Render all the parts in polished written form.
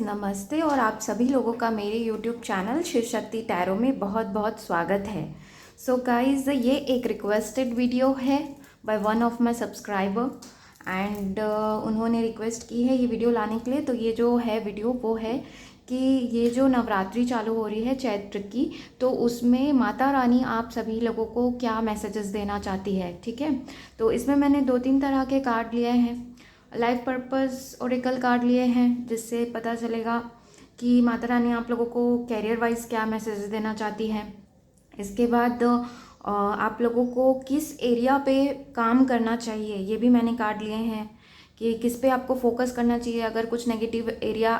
नमस्ते और आप सभी लोगों का मेरे YouTube channel Shiv Shakti tarot में बहुत बहुत स्वागत है। सो गाइज़, ये एक रिक्वेस्टेड वीडियो है by one of my subscriber and उन्होंने रिक्वेस्ट की है ये वीडियो लाने के लिए। तो ये जो है वीडियो वो है कि ये जो नवरात्रि चालू हो रही है चैत्र की, तो उसमें माता रानी आप सभी लोगों को क्या मैसेजेस देना चाहती है। ठीक है, तो इसमें मैंने 2-3 तरह के कार्ड लिए हैं। लाइफ पर्पस ओरेकल कार्ड लिए हैं, जिससे पता चलेगा कि माता रानी आप लोगों को कैरियर वाइज क्या मैसेज देना चाहती है। इसके बाद आप लोगों को किस एरिया पे काम करना चाहिए, ये भी मैंने कार्ड लिए हैं कि किस पे आपको फोकस करना चाहिए। अगर कुछ नेगेटिव एरिया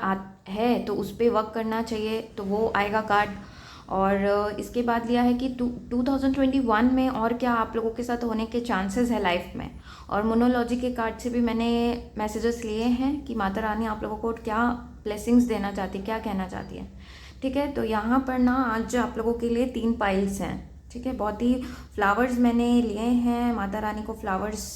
है तो उस पर वर्क करना चाहिए, तो वो आएगा कार्ड। और इसके बाद लिया है कि 2021 में और क्या आप लोगों के साथ होने के चांसेस है लाइफ में। और मोनोलॉजी के कार्ड से भी मैंने मैसेजेस लिए हैं कि माता रानी आप लोगों को क्या ब्लेसिंग्स देना चाहती है, क्या कहना चाहती है। ठीक है, तो यहाँ पर ना आज आप लोगों के लिए 3 पाइल्स हैं। ठीक है, बहुत ही फ्लावर्स मैंने लिए हैं। माता रानी को फ्लावर्स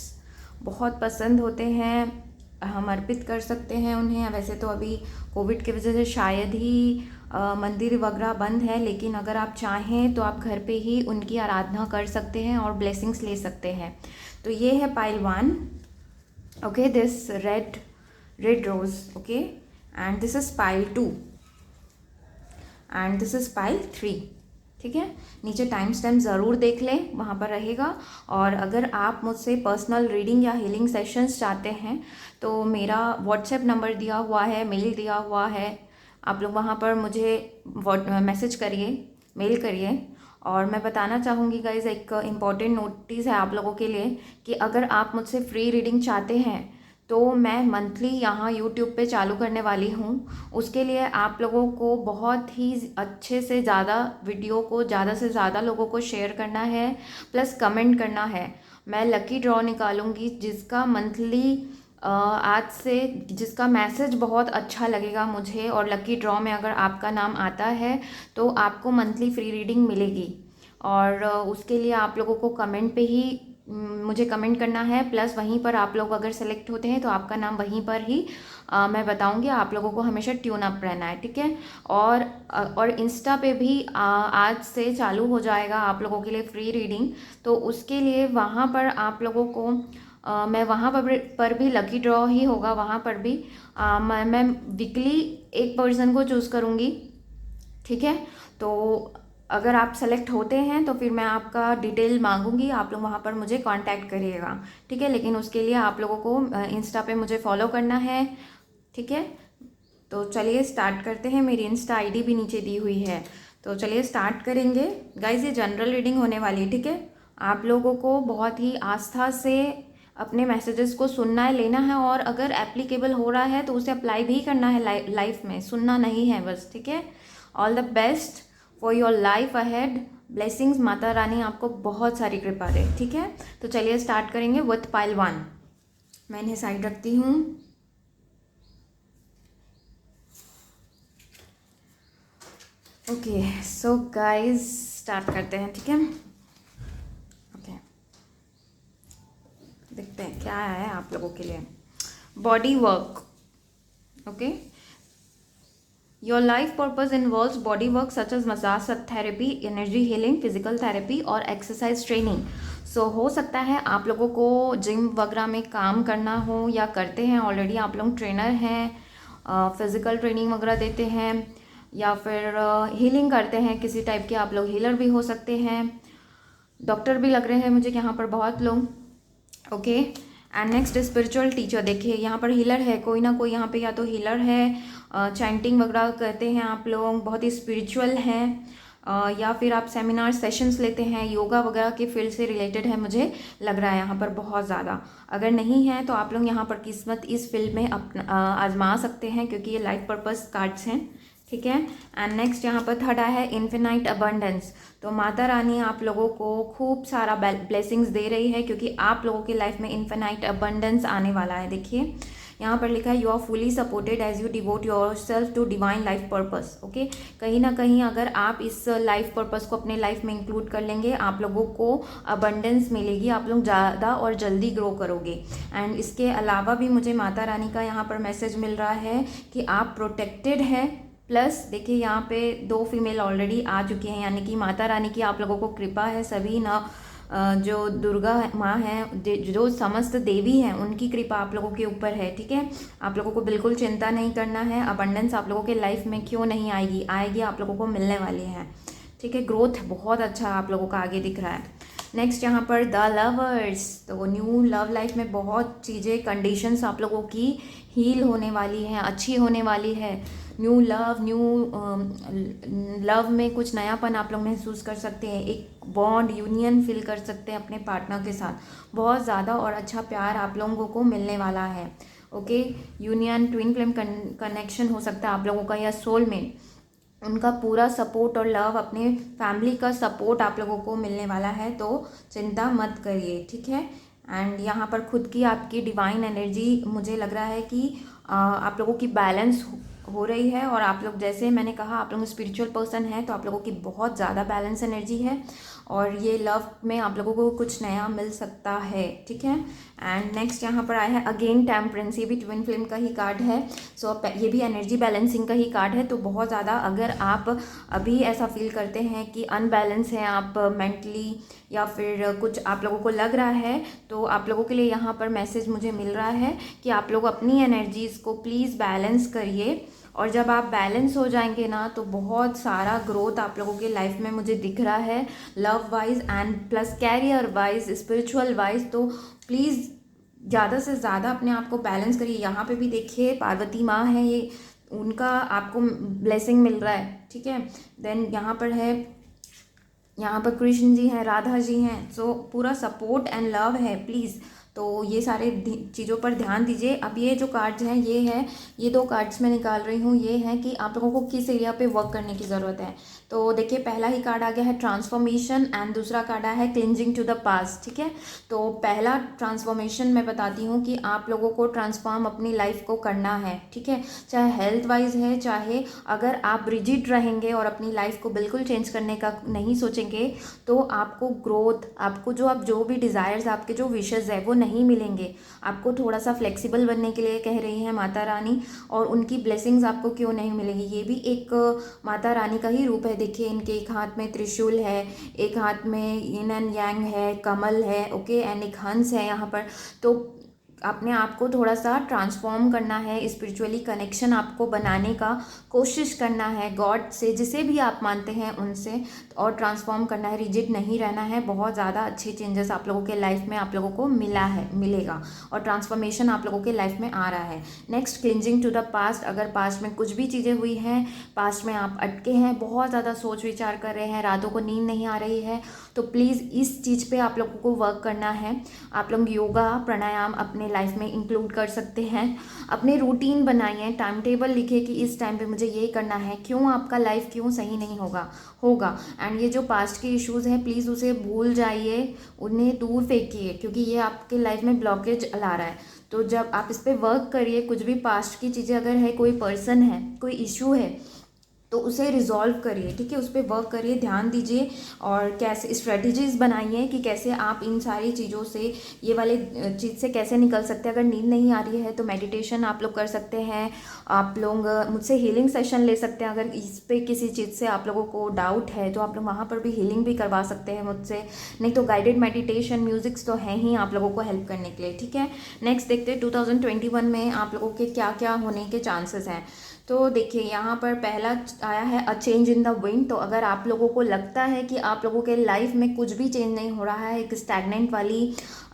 बहुत पसंद होते हैं, हम अर्पित कर सकते हैं उन्हें। वैसे तो अभी कोविड की वजह से शायद ही मंदिर वगैरह बंद है, लेकिन अगर आप चाहें तो आप घर पे ही उनकी आराधना कर सकते हैं और ब्लेसिंग्स ले सकते हैं। तो ये है pile 1, okay, this red rose, okay, and this is pile 2 and this is pile 3। ठीक है, नीचे टाइम स्टैम्प ज़रूर देख लें, वहाँ पर रहेगा। और अगर आप मुझसे पर्सनल रीडिंग या हीलिंग सेशंस चाहते हैं तो मेरा व्हाट्सएप नंबर दिया हुआ है, मेल दिया हुआ है, आप लोग वहाँ पर मुझे मैसेज करिए, मेल करिए। और मैं बताना चाहूँगी गाइज, एक इम्पॉर्टेंट नोटिस है आप लोगों के लिए कि अगर आप मुझसे फ्री रीडिंग चाहते हैं तो मैं मंथली यहाँ यूट्यूब पे चालू करने वाली हूँ। उसके लिए आप लोगों को बहुत ही अच्छे से ज़्यादा वीडियो को ज़्यादा से ज़्यादा लोगों को शेयर करना है, प्लस कमेंट करना है। मैं लकी ड्रॉ निकालूंगी जिसका मंथली आज से जिसका मैसेज बहुत अच्छा लगेगा मुझे, और लकी ड्रॉ में अगर आपका नाम आता है तो आपको मंथली फ्री रीडिंग मिलेगी। और उसके लिए आप लोगों को कमेंट पे ही मुझे कमेंट करना है, प्लस वहीं पर आप लोग अगर सेलेक्ट होते हैं तो आपका नाम वहीं पर ही मैं बताऊंगी। आप लोगों को हमेशा ट्यून अप रहना है, ठीक है। और इंस्टा पे भी आज से चालू हो जाएगा आप लोगों के लिए फ्री रीडिंग। तो उसके लिए वहाँ पर आप लोगों को मैं वहाँ पर भी लकी ड्रॉ ही होगा। वहाँ पर भी मैं वीकली एक पर्सन को चूज़ करूँगी, ठीक है। तो अगर आप सेलेक्ट होते हैं तो फिर मैं आपका डिटेल मांगूंगी, आप लोग वहाँ पर मुझे कांटेक्ट करिएगा, ठीक है। लेकिन उसके लिए आप लोगों को इंस्टा पे मुझे फॉलो करना है, ठीक है। तो चलिए स्टार्ट करते हैं। मेरी इंस्टा आईडी भी नीचे दी हुई है, तो चलिए स्टार्ट करेंगे। गाइज, ये जनरल रीडिंग होने वाली है, ठीक है। आप लोगों को बहुत ही आस्था से अपने मैसेजेस को सुनना है, लेना है, और अगर एप्लीकेबल हो रहा है तो उसे अप्लाई भी करना है लाइफ में, सुनना नहीं है बस, ठीक है। All the best for your life ahead. Blessings, Mata Rani आपको बहुत सारी कृपा दे, ठीक है। तो चलिए स्टार्ट करेंगे विथ पाइल 1। मैं इन्हें साइड रखती हूँ। ओके, सो गाइज स्टार्ट करते हैं, ठीक है। ओके, देखते हैं क्या आया है आप लोगों के लिए। Body work, okay. Your life purpose involves body work such as massage therapy, energy healing, physical therapy और एक्सरसाइज ट्रेनिंग। सो हो सकता है आप लोगों को जिम वगैरह में काम करना हो, या करते हैं ऑलरेडी, आप लोग ट्रेनर हैं, फिजिकल ट्रेनिंग वगैरह देते हैं, या फिर हीलिंग करते हैं किसी टाइप के, आप लोग हीलर भी हो सकते हैं, डॉक्टर भी लग रहे हैं मुझे यहाँ पर बहुत लोग, okay. And next spiritual teacher, देखिए यहाँ पर हीलर है, कोई ना कोई यहाँ पे या तो हीलर है, चैंटिंग वगैरह करते हैं आप लोग, बहुत ही स्पिरिचुअल हैं, या फिर आप सेमिनार सेशंस लेते हैं, योगा वगैरह के फील्ड से रिलेटेड है मुझे लग रहा है यहाँ पर बहुत ज़्यादा। अगर नहीं है तो आप लोग यहाँ पर किस्मत इस फील्ड में आजमा सकते हैं, क्योंकि ये लाइफ पर्पस कार्ड्स हैं, ठीक है। एंड नेक्स्ट यहाँ पर थर्ड है इन्फिनाइट अबंडेंस। तो माता रानी आप लोगों को खूब सारा ब्लेसिंग्स दे रही है, क्योंकि आप लोगों की लाइफ में इन्फिनाइट अबंडेंस आने वाला है। देखिए यहाँ पर लिखा है you are fully supported as you devote yourself to divine life purpose. Okay, कहीं ना कहीं अगर आप इस लाइफ पर्पस को अपने लाइफ में इंक्लूड कर लेंगे, आप लोगों को अबंडेंस मिलेगी, आप लोग ज़्यादा और जल्दी ग्रो करोगे। एंड इसके अलावा भी मुझे माता रानी का यहाँ पर मैसेज मिल रहा है कि आप प्रोटेक्टेड है। प्लस देखिए यहाँ पे 2 फीमेल ऑलरेडी आ चुकी हैं, यानी कि माता रानी की आप लोगों को कृपा है। सभी ना जो दुर्गा माँ हैं, जो समस्त देवी हैं, उनकी कृपा आप लोगों के ऊपर है। ठीक है, आप लोगों को बिल्कुल चिंता नहीं करना है। अबंडेंस आप लोगों के लाइफ में क्यों नहीं आएगी, आएगी, आप लोगों को मिलने वाली है। ठीक है, ग्रोथ बहुत अच्छा आप लोगों का आगे दिख रहा है। नेक्स्ट यहाँ पर द लवर्स, तो न्यू लव लाइफ में बहुत चीज़ें, कंडीशंस आप लोगों की हील होने वाली हैं, अच्छी होने वाली है। न्यू लव में कुछ नयापन आप लोग महसूस कर सकते हैं, एक बॉन्ड यूनियन फील कर सकते हैं अपने पार्टनर के साथ। बहुत ज़्यादा और अच्छा प्यार आप लोगों को मिलने वाला है। Okay, union, twin flame connection हो सकता है आप लोगों का, या सोलमेट, उनका पूरा सपोर्ट और लव, अपने फैमिली का सपोर्ट आप लोगों को मिलने वाला है, तो चिंता मत करिए। ठीक है, एंड यहाँ पर खुद की आपकी डिवाइन एनर्जी, मुझे लग रहा है कि आप लोगों की बैलेंस हो रही है। और आप लोग, जैसे मैंने कहा, आप लोग स्पिरिचुअल पर्सन हैं, तो आप लोगों की बहुत ज़्यादा बैलेंस एनर्जी है और ये लव में आप लोगों को कुछ नया मिल सकता है। ठीक है, एंड नेक्स्ट यहाँ पर आया है अगेन टेम्परेंस, ये भी ट्विन फ्लेम का ही कार्ड है। सो ये भी एनर्जी बैलेंसिंग का ही कार्ड है। तो बहुत ज़्यादा अगर आप अभी ऐसा फील करते हैं कि अनबैलेंस हैं आप मेंटली, या फिर कुछ आप लोगों को लग रहा है, तो आप लोगों के लिए यहाँ पर मैसेज मुझे मिल रहा है कि आप लोग अपनी एनर्जीज़ को प्लीज़ बैलेंस करिए। और जब आप बैलेंस हो जाएंगे ना, तो बहुत सारा ग्रोथ आप लोगों के लाइफ में मुझे दिख रहा है, love wise and plus career wise, spiritual wise. तो प्लीज़ ज़्यादा से ज़्यादा अपने आप को बैलेंस करिए। यहाँ पे भी देखिए पार्वती माँ है, ये उनका आपको ब्लेसिंग मिल रहा है। ठीक है, देन यहाँ पर है, यहाँ पर कृष्ण जी हैं, राधा जी हैं, सो पूरा सपोर्ट एंड लव है। प्लीज़, तो ये सारे चीज़ों पर ध्यान दीजिए। अब ये जो कार्ड्स हैं, ये है, ये 2 कार्ड्स मैं निकाल रही हूँ, ये है कि आप लोगों को किस एरिया पे वर्क करने की ज़रूरत है। तो देखिए पहला ही कार्ड आ गया है ट्रांसफॉर्मेशन एंड दूसरा कार्ड आया है क्लिंजिंग टू द पास्ट। ठीक है, तो पहला ट्रांसफॉर्मेशन मैं बताती हूँ कि आप लोगों को ट्रांसफॉर्म अपनी लाइफ को करना है। ठीक है, चाहे हेल्थ वाइज है, चाहे अगर आप रिजिड रहेंगे और अपनी लाइफ को बिल्कुल चेंज करने का नहीं सोचेंगे, तो आपको ग्रोथ, आपको जो भी डिज़ायर्स, आपके जो विशेज़ है, वो नहीं मिलेंगे। आपको थोड़ा सा फ्लेक्सिबल बनने के लिए कह रही हैं माता रानी, और उनकी ब्लेसिंग्स आपको क्यों नहीं मिलेंगी। ये भी एक माता रानी का ही रूप है। देखिए इनके एक हाथ में त्रिशूल है, एक हाथ में यिन एंड यांग है, कमल है, ओके, एंड एक हंस है यहाँ पर। तो अपने आप को थोड़ा सा ट्रांसफॉर्म करना है, स्पिरिचुअली कनेक्शन आपको बनाने का कोशिश करना है गॉड से, जिसे भी आप मानते हैं उनसे, और ट्रांसफॉर्म करना है, रिजिड नहीं रहना है। बहुत ज़्यादा अच्छे चेंजेस आप लोगों के लाइफ में आप लोगों को मिलेगा, और ट्रांसफॉर्मेशन आप लोगों के लाइफ में आ रहा है। Next, clinging to the past, अगर पास्ट में कुछ भी चीज़ें हुई हैं, पास्ट में आप अटके हैं, बहुत ज़्यादा सोच विचार कर रहे हैं, रातों को नींद नहीं आ रही है, तो प्लीज़ इस चीज़ पे आप लोगों को वर्क करना है। आप लोग योगा, प्राणायाम अपने लाइफ में इंक्लूड कर सकते हैं। अपने रूटीन बनाइए, टाइम टेबल लिखिए कि इस टाइम पे मुझे ये करना है। क्यों आपका लाइफ क्यों सही नहीं होगा। एंड ये जो पास्ट के इश्यूज़ हैं, प्लीज़ उसे भूल जाइए, उन्हें दूर फेंकिए, क्योंकि ये आपके लाइफ में ब्लॉकेज ला रहा है। तो जब आप इस पर वर्क करिए, कुछ भी पास्ट की चीज़ें अगर है, कोई पर्सन है, कोई इशू है, तो उसे रिजॉल्व करिए। ठीक है, उस पर वर्क करिए, ध्यान दीजिए, और कैसे स्ट्रेटजीज बनाइए कि कैसे आप इन सारी चीज़ों से, ये वाले चीज़ से कैसे निकल सकते हैं। अगर नींद नहीं आ रही है तो मेडिटेशन आप लोग कर सकते हैं, आप लोग मुझसे हीलिंग सेशन ले सकते हैं। अगर इस पे किसी चीज़ से आप लोगों को डाउट है, तो आप लोग वहाँ पर भी हीलिंग भी करवा सकते हैं मुझसे। नहीं तो गाइडेड मेडिटेशन, म्यूजिक्स तो हैं ही आप लोगों को हेल्प करने के लिए। ठीक है, नेक्स्ट देखते हैं 2021 में आप लोगों के क्या क्या होने के चांसेस हैं। तो देखिए यहाँ पर पहला आया है a change in the wind. तो अगर आप लोगों को लगता है कि आप लोगों के लाइफ में कुछ भी चेंज नहीं हो रहा है, एक स्टैगनेंट वाली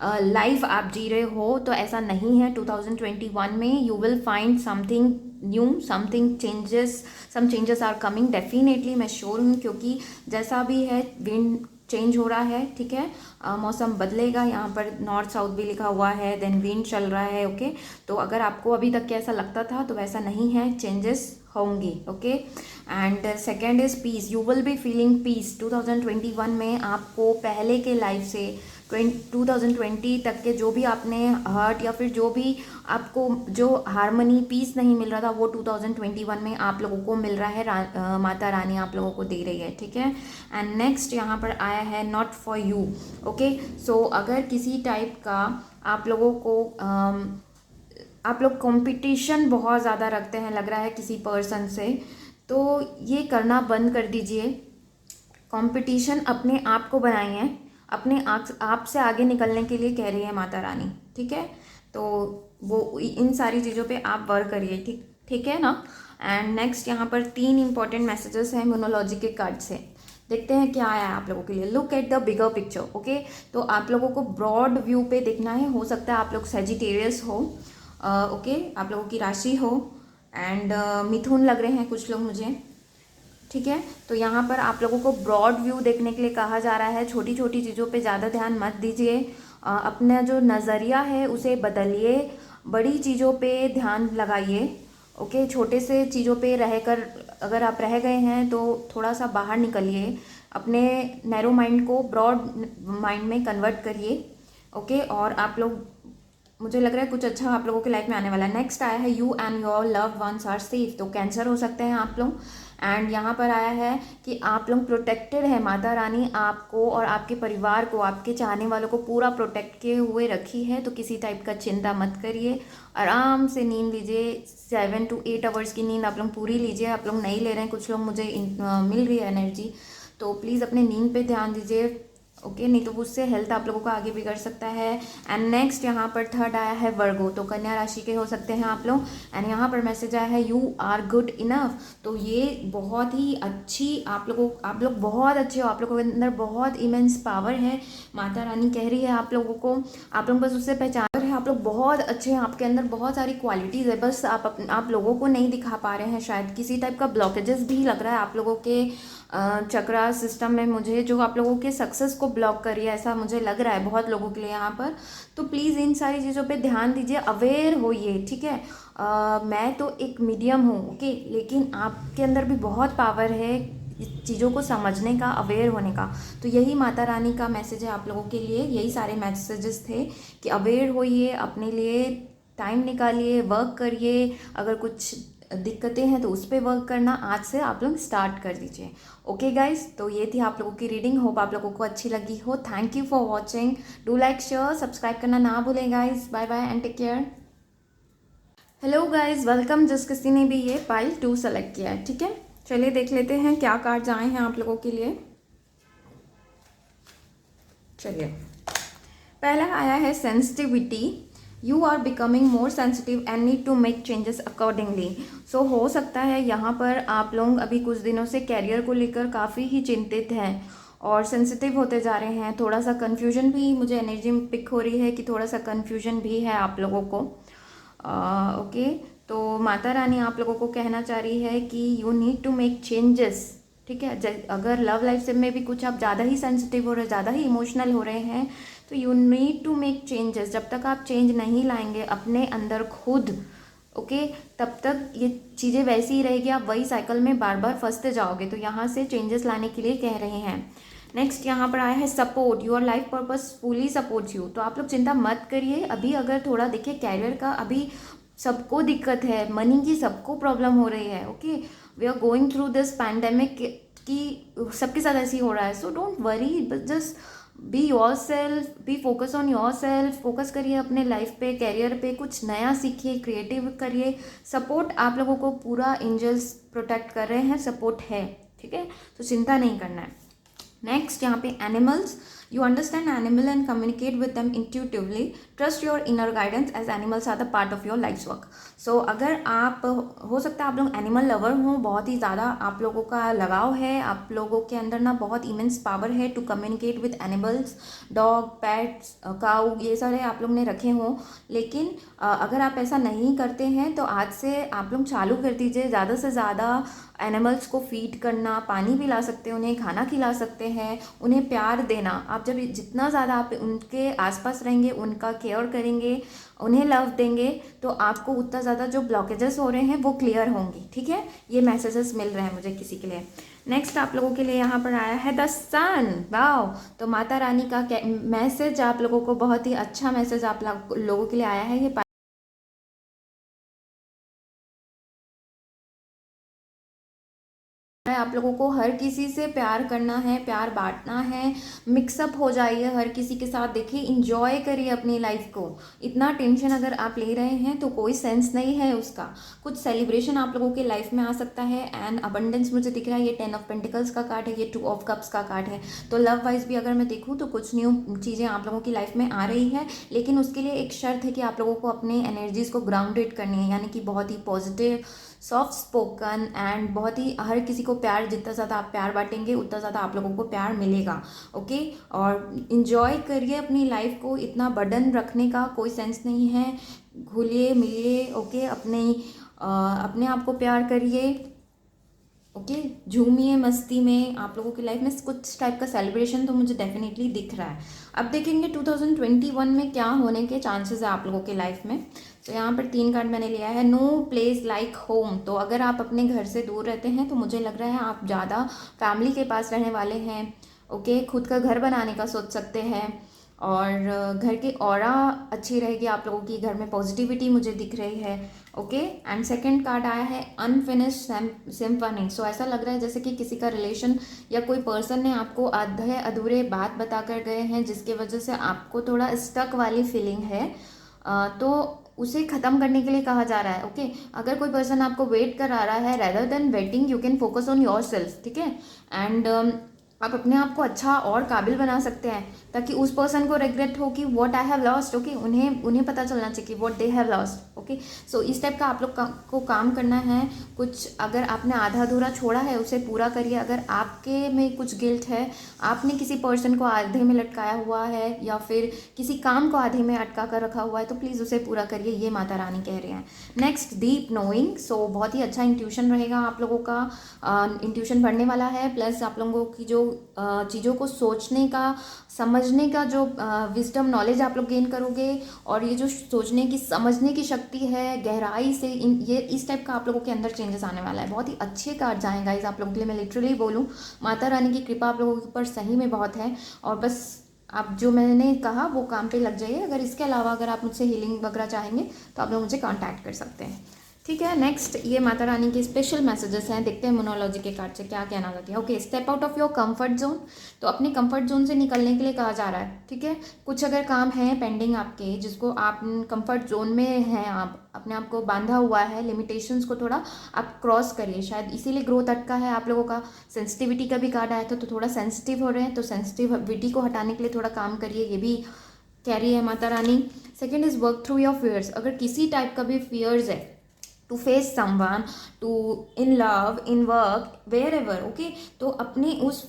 लाइफ आप जी रहे हो, तो ऐसा नहीं है। 2021 में you will find something new, some changes are coming definitely, मैं श्योर हूँ, क्योंकि जैसा भी है विंड चेंज हो रहा है। ठीक है, मौसम बदलेगा, यहाँ पर नॉर्थ साउथ भी लिखा हुआ है, देन विंड चल रहा है। ओके, तो अगर आपको अभी तक कैसा लगता था, तो वैसा नहीं है, चेंजेस होंगी। Okay, and second is peace, you will be feeling piece. 2021 में आपको पहले के लाइफ से 2020 तक के जो भी आपने हर्ट या फिर जो भी आपको जो हारमनी पीस नहीं मिल रहा था वो 2021 में आप लोगों को मिल रहा है। माता रानी आप लोगों को दे रही है, ठीक है। एंड नेक्स्ट यहाँ पर आया है नॉट फॉर यू। ओके, सो अगर किसी टाइप का आप लोगों को आप लोग कंपटीशन बहुत ज़्यादा रखते हैं लग रहा है किसी पर्सन से, तो ये करना बंद कर दीजिए। कंपटीशन अपने आप को बनाइए, अपने आप से आगे निकलने के लिए कह रही है माता रानी, ठीक है। तो वो इन सारी चीज़ों पे आप वर्क करिए, ठीक है ना। एंड नेक्स्ट यहाँ पर 3 इंपॉर्टेंट मैसेजेस हैं न्यूमरोलॉजी के कार्ड से। देखते हैं क्या आया है आप लोगों के लिए। Look at the bigger picture. Okay, तो आप लोगों को ब्रॉड व्यू पे देखना है। हो सकता है आप लोग सेजिटेरियस हो, ओके, आप लोगों की राशि हो, एंड मिथुन लग रहे हैं कुछ लोग मुझे, ठीक है। तो यहाँ पर आप लोगों को ब्रॉड व्यू देखने के लिए कहा जा रहा है। छोटी छोटी चीज़ों पे ज़्यादा ध्यान मत दीजिए, अपना जो नज़रिया है उसे बदलिए, बड़ी चीज़ों पे ध्यान लगाइए। ओके, छोटे से चीज़ों पे रहकर अगर आप रह गए हैं तो थोड़ा सा बाहर निकलिए, अपने नैरो माइंड को ब्रॉड माइंड में कन्वर्ट करिए। ओके, और आप लोग, मुझे लग रहा है कुछ अच्छा आप लोगों के लाइफ में आने वाला है। नेक्स्ट आया है you and your love ones are safe. तो कैंसर हो सकते हैं आप लोग। एंड यहाँ पर आया है कि आप लोग प्रोटेक्टेड है। माता रानी आपको और आपके परिवार को, आपके चाहने वालों को पूरा प्रोटेक्ट किए हुए रखी है। तो किसी टाइप का चिंता मत करिए, आराम से नींद लीजिए। 7 to 8 आवर्स की नींद आप लोग पूरी लीजिए। आप लोग नहीं ले रहे हैं, कुछ लोग मुझे मिल रही है एनर्जी, तो प्लीज़ अपने नींद पे ध्यान दीजिए। ओके, नहीं तो उससे हेल्थ आप लोगों का आगे बिगड़ सकता है। एंड नेक्स्ट यहाँ पर थर्ड आया है वर्गो। तो कन्या राशि के हो सकते हैं आप लोग। एंड यहाँ पर मैसेज आया है यू आर गुड इनफ। तो ये बहुत ही अच्छी आप लोग बहुत अच्छे हो, आप लोगों के अंदर बहुत इमेंस पावर है। माता रानी कह रही है आप लोगों को, आप लोग बस उससे पहचान है, आप लोग बहुत अच्छे हैं, आपके अंदर बहुत सारी क्वालिटीज़ है, बस आप लोगों को नहीं दिखा पा रहे हैं। शायद किसी टाइप का ब्लॉकेजेस भी लग रहा है आप लोगों के चक्रा सिस्टम में मुझे, जो आप लोगों के सक्सेस को ब्लॉक कर रही है, ऐसा मुझे लग रहा है बहुत लोगों के लिए यहाँ पर। तो प्लीज़ इन सारी चीज़ों पे ध्यान दीजिए, अवेयर होइए, ठीक है। मैं तो एक मीडियम हूँ, ओके, लेकिन आपके अंदर भी बहुत पावर है चीज़ों को समझने का, अवेयर होने का। तो यही माता रानी का मैसेज है आप लोगों के लिए। यही सारे मैसेजेस थे कि अवेयर होइए, अपने लिए टाइम निकालिए, वर्क करिए। अगर कुछ दिक्कतें हैं तो उस पर वर्क करना आज से आप लोग स्टार्ट कर दीजिए। ओके गाइज, तो ये थी आप लोगों की रीडिंग। होप आप लोगों को अच्छी लगी हो। Thank you for watching. Do like, share, subscribe करना ना भूलें guys. Bye bye and take care. Hello guys, welcome. जिस किसी ने भी ये पाइल 2 सेलेक्ट किया है, ठीक है, चलिए देख लेते हैं क्या कार्ड्स आए हैं आप लोगों के लिए। चलिए, पहला आया है sensitivity. You are becoming more sensitive and need to make changes accordingly. So हो सकता है यहाँ पर आप लोग अभी कुछ दिनों से कैरियर को लेकर काफ़ी ही चिंतित हैं और सेंसिटिव होते जा रहे हैं। थोड़ा सा कन्फ्यूजन भी मुझे एनर्जी में पिक हो रही है कि थोड़ा सा कन्फ्यूजन भी है आप लोगों को। ओके, तो माता रानी आप लोगों को कहना चाह रही है कि you need to make changes, ठीक है। अगर लव लाइफ से में भी कुछ आप ज़्यादा ही सेंसिटिव हो रहे, ज़्यादा ही इमोशनल हो रहे हैं, तो you need to make changes. जब तक आप चेंज नहीं लाएंगे अपने अंदर खुद, ओके, तब तक ये चीज़ें वैसी ही रहेगी, आप वही साइकिल में बार बार फंसते जाओगे। तो यहाँ से चेंजेस लाने के लिए कह रहे हैं। नेक्स्ट यहाँ पर आया है support. Your life purpose fully supports you. तो आप लोग चिंता मत करिए। अभी अगर थोड़ा देखिए कैरियर का, अभी सबको दिक्कत है, मनी की सबको प्रॉब्लम हो रही है। Okay, we are going through this pandemic कि सबके साथ ऐसे ही हो रहा है। So don't worry, but just be yourself, be focus on yourself. Focus करिए अपने लाइफ पे, कैरियर पे, कुछ नया सीखिए, क्रिएटिव करिए। सपोर्ट आप लोगों को पूरा एंजल्स प्रोटेक्ट कर रहे हैं, सपोर्ट है, ठीक है, तो चिंता नहीं करना है। नेक्स्ट यहाँ पे animals. You understand animal and communicate with them intuitively. Trust your inner guidance as animals are the part of your life's work. So अगर आप, हो सकता है आप लोग एनिमल लवर हो, बहुत ही ज़्यादा आप लोगों का लगाव है, आप लोगों के अंदर ना बहुत इमेंस पावर है to communicate with animals, dog, pets, cow, ये सारे आप लोग ने रखे हों। लेकिन अगर आप ऐसा नहीं करते हैं तो आज से आप लोग चालू कर दीजिए, ज़्यादा से ज़्यादा एनिमल्स को फीड करना, पानी पिला सकते हैं, उन्हें खाना खिला सकते हैं, उन्हें प्यार देना। आप जब जितना ज़्यादा आप उनके आसपास रहेंगे, उनका केयर करेंगे, उन्हें लव देंगे, तो आपको उतना ज़्यादा जो ब्लॉकेजेस हो रहे हैं वो क्लियर होंगी, ठीक है। ये मैसेजेस मिल रहे हैं मुझे किसी के लिए। नेक्स्ट आप लोगों के लिए यहाँ पर आया है द सन। वाओ, तो माता रानी का मैसेज आप लोगों को, बहुत ही अच्छा मैसेज आप लोगों के लिए आया है। ये आप लोगों को हर किसी से प्यार करना है, प्यार बांटना है, मिक्सअप हो जाइए हर किसी के साथ। देखिए, इंजॉय करिए अपनी लाइफ को। इतना टेंशन अगर आप ले रहे हैं तो कोई सेंस नहीं है उसका। कुछ सेलिब्रेशन आप लोगों के लाइफ में आ सकता है। एंड अबंडेंस मुझे दिख रहा है, ये 10 ऑफ पेंटिकल्स का कार्ड है, ये 2 ऑफ कप्स का कार्ड है। तो लव वाइज भी अगर मैं देखूँ तो कुछ न्यू चीज़ें आप लोगों की लाइफ में आ रही है, लेकिन उसके लिए एक शर्त है कि आप लोगों को अपने एनर्जीज को ग्राउंडेड करनी है, यानी कि बहुत ही पॉजिटिव, सॉफ्ट स्पोकन एंड बहुत ही हर किसी को प्यार, जितना ज़्यादा आप प्यार बांटेंगे उतना ज़्यादा आप लोगों को प्यार मिलेगा। ओके, और इन्जॉय करिए अपनी लाइफ को। इतना बर्डन रखने का कोई सेंस नहीं है। घुलिए मिलिए, ओके, अपने आप को प्यार करिए। ओके, झूमिए मस्ती में। आप लोगों की लाइफ में कुछ टाइप का सेलिब्रेशन तो मुझे डेफिनेटली दिख रहा है। अब देखेंगे 2021 में क्या होने के चांसेस है आप लोगों की लाइफ में। तो यहाँ पर 3 कार्ड मैंने लिया है। No place like home. तो अगर आप अपने घर से दूर रहते हैं तो मुझे लग रहा है आप ज़्यादा फैमिली के पास रहने वाले हैं। ओके, खुद का घर बनाने का सोच सकते हैं, और घर की ऑरा अच्छी रहेगी आप लोगों की। घर में पॉजिटिविटी मुझे दिख रही है। ओके, एंड सेकंड कार्ड आया है अनफिनिश्ड सिम्फनी। सो ऐसा लग रहा है जैसे कि किसी का रिलेशन या कोई पर्सन ने आपको आधे अधूरे बात बता कर गए हैं, जिसके वजह से आपको थोड़ा स्टक वाली फीलिंग है। तो उसे ख़त्म करने के लिए कहा जा रहा है। ओके, अगर कोई पर्सन आपको वेट करा रहा है, rather than waiting you can focus on your self. ठीक है, एंड आप अपने आप को अच्छा और काबिल बना सकते हैं, ताकि उस पर्सन को रिग्रेट हो कि what I have lost. Okay, उन्हें पता चलना चाहिए कि what they have lost. Okay, so इस टाइप का आप लोग को काम करना है। कुछ अगर आपने आधा अधूरा छोड़ा है उसे पूरा करिए। अगर आपके में कुछ गिल्ट है, आपने किसी पर्सन को आधे में लटकाया हुआ है या फिर किसी काम को आधे में अटका कर रखा हुआ है, तो प्लीज़ उसे पूरा करिए। ये माता रानी कह रहे हैं। Next, deep knowing. सो बहुत ही अच्छा इंट्यूशन रहेगा आप लोगों का। इंट्यूशन बढ़ने वाला है, प्लस आप लोगों की जो चीज़ों को सोचने का, समझने का जो विजडम नॉलेज आप लोग गेन करोगे, और ये जो सोचने की, समझने की शक्ति है गहराई से, ये इस टाइप का आप लोगों के अंदर चेंजेस आने वाला है। बहुत ही अच्छे कार्ड आएंगे गाइस आप लोगों के लिए। मैं लिटरली बोलूँ, माता रानी की कृपा आप लोगों के ऊपर सही में बहुत है। और बस आप जो मैंने कहा वो काम पे लग जाइए। अगर इसके अलावा अगर आप मुझसे हीलिंग वगैरह चाहेंगे तो आप लोग मुझे कॉन्टैक्ट कर सकते हैं। ठीक है, नेक्स्ट ये माता रानी के स्पेशल मैसेजेस हैं। देखते हैं मोनोलॉजी के कार्ड से क्या कहना चाहती है। Okay, step out of your comfort zone. तो अपने कंफर्ट जोन से निकलने के लिए कहा जा रहा है। ठीक है, कुछ अगर काम है पेंडिंग आपके, जिसको आप कंफर्ट जोन में हैं, आप अपने आप को बांधा हुआ है, लिमिटेशंस को थोड़ा आप क्रॉस करिए। शायद इसीलिए ग्रोथ अटका है आप लोगों का। सेंसिटिविटी का भी कार्ड आया था, तो थोड़ा सेंसिटिव हो रहे हैं, तो सेंसिटिविटी को हटाने के लिए थोड़ा काम करिए। ये भी कह रही है माता रानी। Second is work through your fears. अगर किसी टाइप का भी फियर्स है, to face someone, to in love, in work, wherever. Okay, तो अपने उस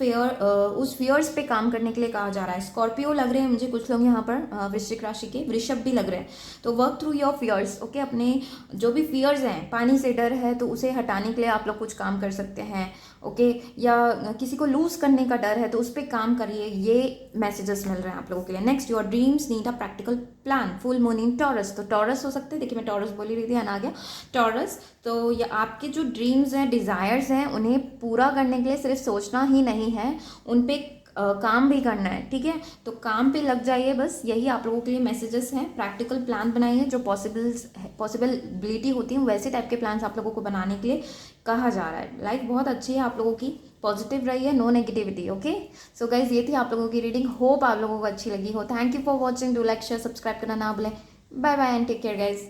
फियर्स पे काम करने के लिए कहा जा रहा है। स्कॉर्पियो लग रहे हैं मुझे कुछ लोग यहाँ पर, वृश्चिक राशि के, वृषभ भी लग रहे हैं। तो work through your fears. Okay, अपने जो भी फियर्स हैं, पानी से डर है तो उसे हटाने के लिए आप लोग कुछ काम कर सकते हैं। ओके, या किसी को लूज करने का डर है तो उस पर काम करिए। ये मैसेजेस मिल रहे हैं आप लोगों के लिए। Next, your dreams need a practical plan. Full moon in taurus. तो टॉरस हो सकते हैं, देखिए मैं टॉरस बोल ही रही थी, आ गया टॉरस। तो ये आपके जो ड्रीम्स हैं, डिज़ायर्स हैं, उन्हें पूरा करने के लिए सिर्फ सोचना ही नहीं है, उन पे काम भी करना है। ठीक है, तो काम पे लग जाइए। बस यही आप लोगों के लिए मैसेजेस हैं। प्रैक्टिकल प्लान बनाइए, जो पॉसिबिलिटी होती है वैसे टाइप के प्लान्स आप लोगों को बनाने के लिए कहा जा रहा है। लाइफ बहुत अच्छी है आप लोगों की, पॉजिटिव रही है, no negativity. Okay, so guys ये थी आप लोगों की रीडिंग। होप आप लोगों को अच्छी लगी हो। Thank you for watching. Do like, share, subscribe करना ना भूलें। Bye bye and take care guys.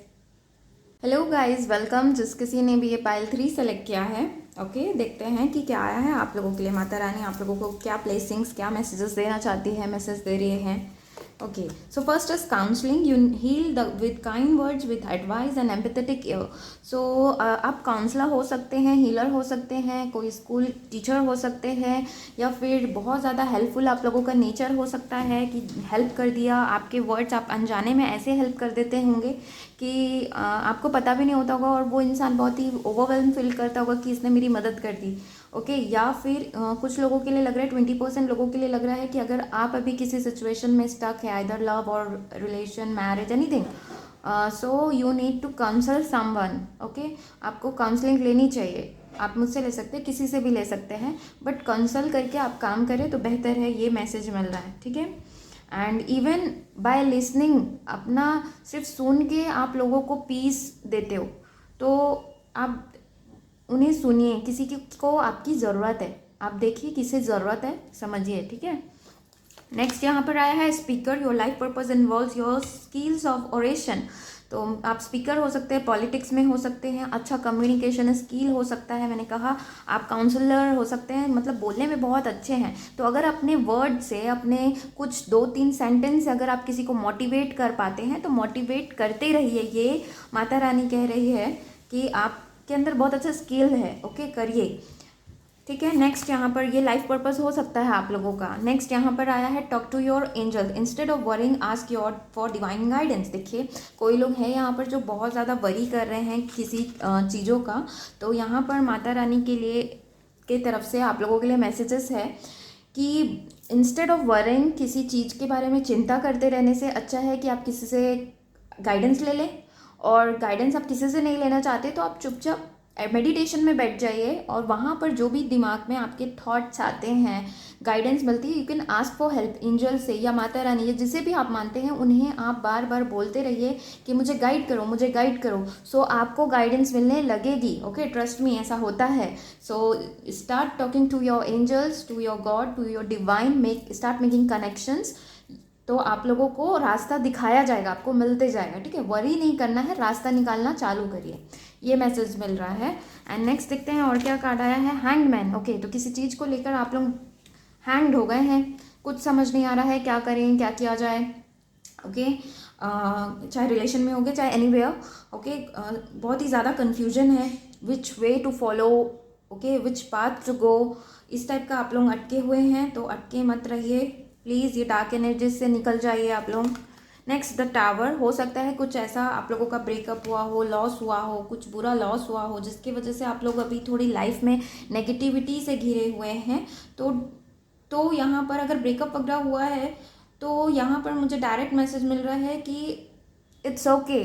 Hello guys, welcome. जिस किसी ने भी ये पाइल 3 सेलेक्ट किया है, ओके, देखते हैं कि क्या आया है आप लोगों के लिए। माता रानी आप लोगों को क्या ब्लेसिंग्स, क्या मैसेजेस देना चाहती है, मैसेज दे रही हैं। Okay, so first is counselling. You heal with kind words, with advice and empathetic ear. So आप काउंसलर हो सकते हैं, हीलर हो सकते हैं, कोई स्कूल टीचर हो सकते हैं, या फिर बहुत ज़्यादा हेल्पफुल आप लोगों का नेचर हो सकता है कि हेल्प कर दिया। आपके वर्ड्स आप अनजाने में ऐसे हेल्प कर देते होंगे कि आपको पता भी नहीं होता होगा, और वो इंसान बहुत ही ओवरवेल्म फील करता होगा कि इसने मेरी मदद कर दी। ओके, या फिर कुछ लोगों के लिए लग रहा है, 20% लोगों के लिए लग रहा है कि अगर आप अभी किसी सिचुएशन में स्टक है, either love or relation, marriage, anything, so you need to counsel someone. Okay, आपको काउंसलिंग लेनी चाहिए। आप मुझसे ले सकते हैं, किसी से भी ले सकते हैं, बट कंसल्ट करके आप काम करें तो बेहतर है, ये मैसेज मिल रहा है, ठीक है। एंड इवन बाय लिसनिंग, अपना सिर्फ सुन के आप लोगों को पीस देते हो, तो आप उन्हें सुनिए, किसी को आपकी ज़रूरत है, आप देखिए किसे ज़रूरत है, समझिए, ठीक है। नेक्स्ट यहाँ पर आया है speaker, your life purpose involves your skills of oration. तो आप स्पीकर हो सकते हैं, पॉलिटिक्स में हो सकते हैं, अच्छा कम्युनिकेशन स्किल हो सकता है, मैंने कहा आप काउंसलर हो सकते हैं, मतलब बोलने में बहुत अच्छे हैं। तो अगर अपने वर्ड से, अपने कुछ 2-3 सेंटेंस से अगर आप किसी को मोटिवेट कर पाते हैं तो मोटिवेट करते रहिए, ये माता रानी कह रही है कि आपके अंदर बहुत अच्छा स्किल है, ओके, करिए, ठीक है। नेक्स्ट यहाँ पर ये लाइफ पर्पस हो सकता है आप लोगों का। नेक्स्ट यहाँ पर आया है talk to your angel instead of worrying ask your for divine guidance. देखिए कोई लोग हैं यहाँ पर जो बहुत ज़्यादा वरी कर रहे हैं किसी चीज़ों का, तो यहाँ पर माता रानी के लिए के तरफ से आप लोगों के लिए मैसेजेस है कि इंस्टेड ऑफ वरिंग, किसी चीज़ के बारे में चिंता करते रहने से अच्छा है कि आप किसी से गाइडेंस ले लें, और गाइडेंस आप किसी से नहीं लेना चाहते तो आप चुपचाप मेडिटेशन में बैठ जाइए, और वहाँ पर जो भी दिमाग में आपके थॉट्स आते हैं, गाइडेंस मिलती है, you can ask for help angel से या माता रानी या जिसे भी आप मानते हैं, उन्हें आप बार बार बोलते रहिए कि मुझे गाइड करो, मुझे गाइड करो। सो आपको गाइडेंस मिलने लगेगी, ओके, ट्रस्ट मी, ऐसा होता है। So start talking to your angels, to your god, to your divine, start making connections, तो आप लोगों को रास्ता दिखाया जाएगा, आपको मिलते जाएगा, ठीक है। वरी नहीं करना है, रास्ता निकालना चालू करिए, ये मैसेज मिल रहा है। एंड नेक्स्ट देखते हैं और क्या कार्ड आया है, हैंग्ड मैन। ओके, तो किसी चीज़ को लेकर आप लोग हैंग्ड हो गए हैं, कुछ समझ नहीं आ रहा है क्या करें, क्या किया जाए, ओके, चाहे रिलेशन में हो गए, चाहे एनीवेयर, ओके, बहुत ही ज़्यादा कन्फ्यूजन है, which way to follow, okay, which path to go, इस टाइप का आप लोग अटके हुए हैं, तो अटके मत रहिए प्लीज़, ये डार्क एनर्जी से निकल जाइए आप लोग। नेक्स्ट द टावर, हो सकता है कुछ ऐसा आप लोगों का ब्रेकअप हुआ हो, लॉस हुआ हो, कुछ बुरा लॉस हुआ हो, जिसकी वजह से आप लोग अभी थोड़ी लाइफ में नेगेटिविटी से घिरे हुए हैं। तो यहाँ पर अगर ब्रेकअप वगैरह हुआ है तो यहाँ पर मुझे डायरेक्ट मैसेज मिल रहा है कि इट्स ओके,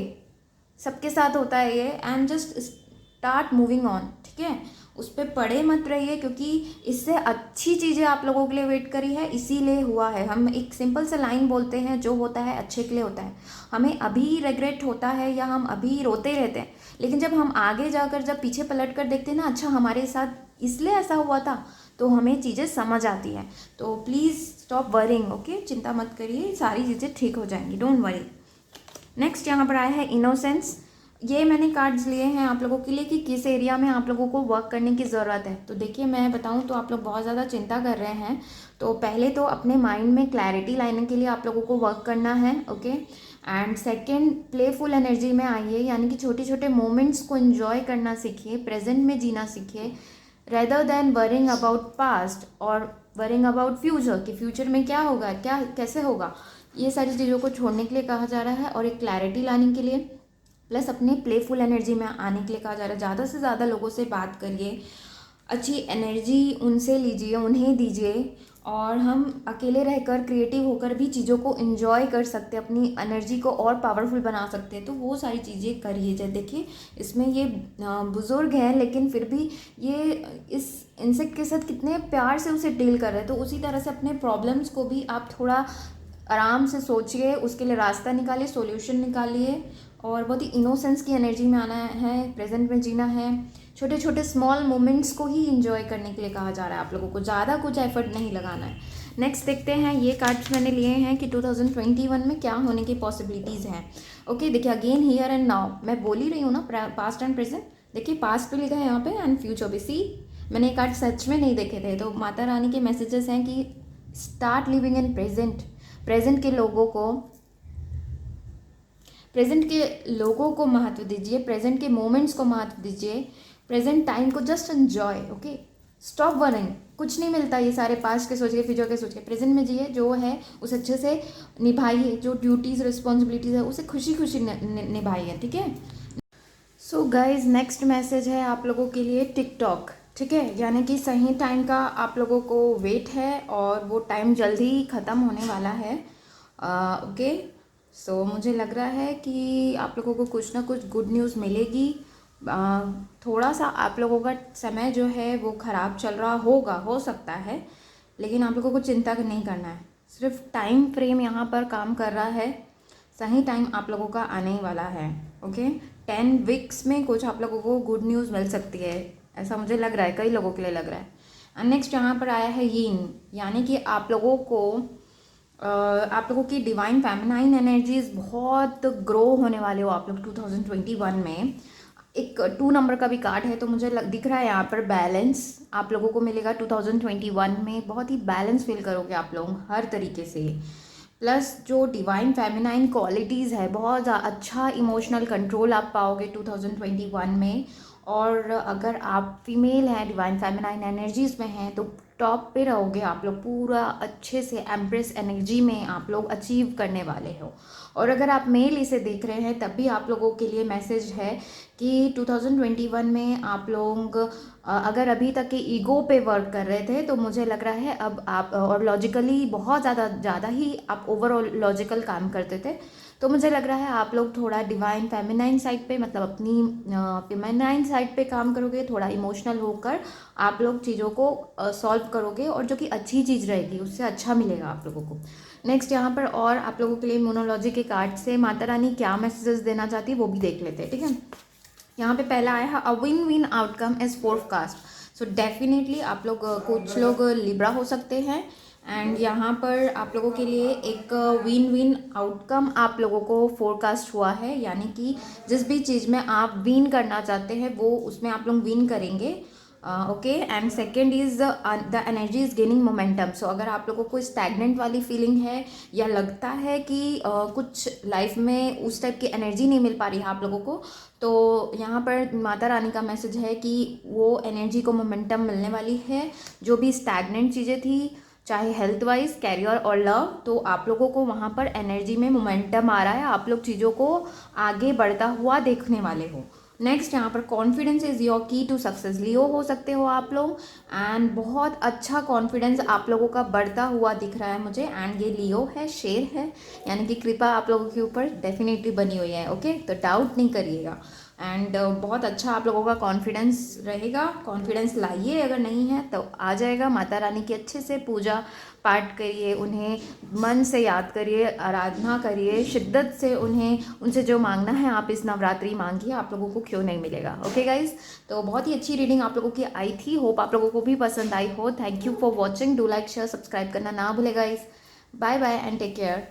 सबके साथ होता है ये, and just start moving on, ठीक है। उस पर पड़े मत रहिए, क्योंकि इससे अच्छी चीज़ें आप लोगों के लिए वेट करी है, इसीलिए हुआ है। हम एक सिंपल सा लाइन बोलते हैं, जो होता है अच्छे के लिए होता है, हमें अभी रिग्रेट होता है या हम अभी रोते रहते हैं, लेकिन जब हम आगे जाकर जब पीछे पलट कर देखते हैं ना, अच्छा हमारे साथ इसलिए ऐसा हुआ था, तो हमें चीज़ें समझ आती हैं। तो प्लीज़ स्टॉप वरिंग, ओके, चिंता मत करिए, सारी चीज़ें ठीक हो जाएंगी, डोंट वरी। नेक्स्ट यहाँ पर आया है इनोसेंस। ये मैंने कार्ड्स लिए हैं आप लोगों के लिए कि किस एरिया में आप लोगों को वर्क करने की ज़रूरत है। तो देखिए मैं बताऊँ तो आप लोग बहुत ज़्यादा चिंता कर रहे हैं, तो पहले तो अपने माइंड में क्लैरिटी लाने के लिए आप लोगों को वर्क करना है, okay. And second, playful energy में आइए, यानी कि छोटे छोटे मोमेंट्स को एंजॉय करना सीखिए, प्रेजेंट में जीना सीखिए, rather than worrying about past और वरिंग अबाउट फ्यूचर, कि फ्यूचर में क्या होगा, क्या कैसे होगा, ये सारी चीज़ों को छोड़ने के लिए कहा जा रहा है, और एक क्लैरिटी लाने के लिए, प्लस अपने प्लेफुल एनर्जी में आने के लिए कहा जा रहा है। ज़्यादा से ज़्यादा लोगों से बात करिए, अच्छी एनर्जी उनसे लीजिए, उन्हें दीजिए, और हम अकेले रहकर क्रिएटिव होकर भी चीज़ों को एंजॉय कर सकते हैं, अपनी एनर्जी को और पावरफुल बना सकते हैं, तो वो सारी चीज़ें करिए। जैसे देखिए इसमें ये बुज़ुर्ग हैं, लेकिन फिर भी ये इस इंसेक्ट के साथ कितने प्यार से उसे डील कर रहे हैं, तो उसी तरह से अपने प्रॉब्लम्स को भी आप थोड़ा आराम से सोचिए, उसके लिए रास्ता निकालिए, सॉल्यूशन निकालिए, और बहुत ही इनोसेंस की एनर्जी में आना है, प्रेजेंट में जीना है, छोटे छोटे स्मॉल मोमेंट्स को ही एंजॉय करने के लिए कहा जा रहा है आप लोगों को, ज़्यादा कुछ एफर्ट नहीं लगाना है। नेक्स्ट देखते हैं, ये कार्ड्स मैंने लिए हैं कि 2021 में क्या होने की पॉसिबिलिटीज़ हैं। ओके, देखिए अगेन हियर एंड नाउ, मैं बोल ही रही हूँ ना, पास्ट एंड प्रेजेंट, देखिए पास्ट पे लिखा है यहाँ पे एंड फ्यूचर भी, सी मैंने ये कार्ड सच में नहीं देखे थे, तो माता रानी के मैसेजेस हैं कि start living in present, present के लोगों को महत्व दीजिए, प्रेजेंट के मोमेंट्स को महत्व दीजिए, प्रेजेंट टाइम को just enjoy, okay, stop worrying, कुछ नहीं मिलता ये सारे पास्ट के सोच के, फ्यूचर के सोच के, प्रेजेंट में जिए, जो है उसे अच्छे से निभाइए, जो ड्यूटीज़ रिस्पॉन्सिबिलिटीज़ है उसे खुशी खुशी निभाइए, ठीक है। सो गाइज नेक्स्ट मैसेज है आप लोगों के लिए टिकटॉक, ठीक है, यानी कि सही टाइम का आप लोगों को वेट है, और वो टाइम जल्दी ही ख़त्म होने वाला है, ओके। सो मुझे लग रहा है कि आप लोगों को कुछ ना कुछ गुड न्यूज़ मिलेगी, थोड़ा सा आप लोगों का समय जो है वो ख़राब चल रहा होगा, हो सकता है, लेकिन आप लोगों को चिंता नहीं करना है। सिर्फ टाइम फ्रेम यहाँ पर काम कर रहा है, सही टाइम आप लोगों का आने ही वाला है। ओके, 10 वीक्स में कुछ आप लोगों को गुड न्यूज़ मिल सकती है, ऐसा मुझे लग रहा है, कई लोगों के लिए लग रहा है। एंड नेक्स्ट यहाँ पर आया है यीन, यानी कि आप लोगों की डिवाइन फेमिनाइन एनर्जीज बहुत ग्रो होने वाले हो आप लोग 2021 में। एक 2 नंबर का भी कार्ड है, तो मुझे दिख रहा है यहाँ पर बैलेंस आप लोगों को मिलेगा 2021 में। बहुत ही बैलेंस फील करोगे आप लोग हर तरीके से। प्लस जो डिवाइन फेमिनाइन क्वालिटीज़ है, बहुत अच्छा इमोशनल कंट्रोल आप पाओगे 2021 में। और अगर आप फीमेल हैं, डिवाइन फेमिनाइन एनर्जीज़ में हैं, तो टॉप पे रहोगे आप लोग, पूरा अच्छे से एम्प्रेस एनर्जी में आप लोग अचीव करने वाले हो। और अगर आप मेल इसे देख रहे हैं तब भी आप लोगों के लिए मैसेज है कि 2021 में आप लोग अगर अभी तक के ईगो पे वर्क कर रहे थे, तो मुझे लग रहा है अब आप, और लॉजिकली बहुत ज़्यादा ही आप ओवरऑल लॉजिकल काम करते थे, तो मुझे लग रहा है आप लोग थोड़ा डिवाइन फेमिनाइन साइड पे, मतलब अपनी फेमिनाइन साइड पे काम करोगे, थोड़ा इमोशनल होकर आप लोग चीज़ों को सॉल्व करोगे, और जो कि अच्छी चीज़ रहेगी, उससे अच्छा मिलेगा आप लोगों को। नेक्स्ट यहाँ पर और आप लोगों के लिए मोनोलॉजी के कार्ड से माता रानी क्या मैसेजेस देना चाहती है वो भी देख लेते हैं, ठीक है। यहाँ पे पहला आया है a win win outcome is forecast. So definitely आप लोग कुछ लोग लिब्रा हो सकते हैं, एंड यहाँ पर आप लोगों के लिए एक विन विन आउटकम आप लोगों को फोरकास्ट हुआ है, यानी कि जिस भी चीज़ में आप विन करना चाहते हैं वो उसमें आप लोग विन करेंगे। Okay, and second is the energy is gaining momentum. So अगर आप लोगों को स्टैगनेंट वाली फीलिंग है, या लगता है कि कुछ लाइफ में उस टाइप की एनर्जी नहीं मिल पा रही है आप लोगों को, तो यहाँ पर माता रानी का मैसेज है कि वो एनर्जी को मोमेंटम मिलने वाली है। जो भी स्टैगनेंट चीज़ें थी, चाहे हेल्थ वाइज, कैरियर और लव, तो आप लोगों को वहाँ पर एनर्जी में मोमेंटम आ रहा है, आप लोग चीज़ों को आगे बढ़ता हुआ देखने वाले हो। नेक्स्ट यहाँ पर कॉन्फिडेंस इज़ योर की टू सक्सेस। लियो हो सकते हो आप लोग, एंड बहुत अच्छा कॉन्फिडेंस आप लोगों का बढ़ता हुआ दिख रहा है मुझे। एंड ये लियो है, शेर है, यानी कि कृपा आप लोगों के ऊपर डेफिनेटली बनी हुई है। ओके, तो डाउट नहीं करिएगा। एंड बहुत अच्छा आप लोगों का कॉन्फिडेंस रहेगा, कॉन्फिडेंस लाइए, अगर नहीं है तो आ जाएगा। माता रानी की अच्छे से पूजा पाठ करिए, उन्हें मन से याद करिए, आराधना करिए, शिद्दत से उनसे जो मांगना है आप इस नवरात्रि मांगिए, आप लोगों को क्यों नहीं मिलेगा। ओके गाइज, तो बहुत ही अच्छी रीडिंग आप लोगों की आई थी, होप आप लोगों को भी पसंद आई हो। Thank you for watching, do like share subscribe करना ना भूले guys. Bye bye and take care.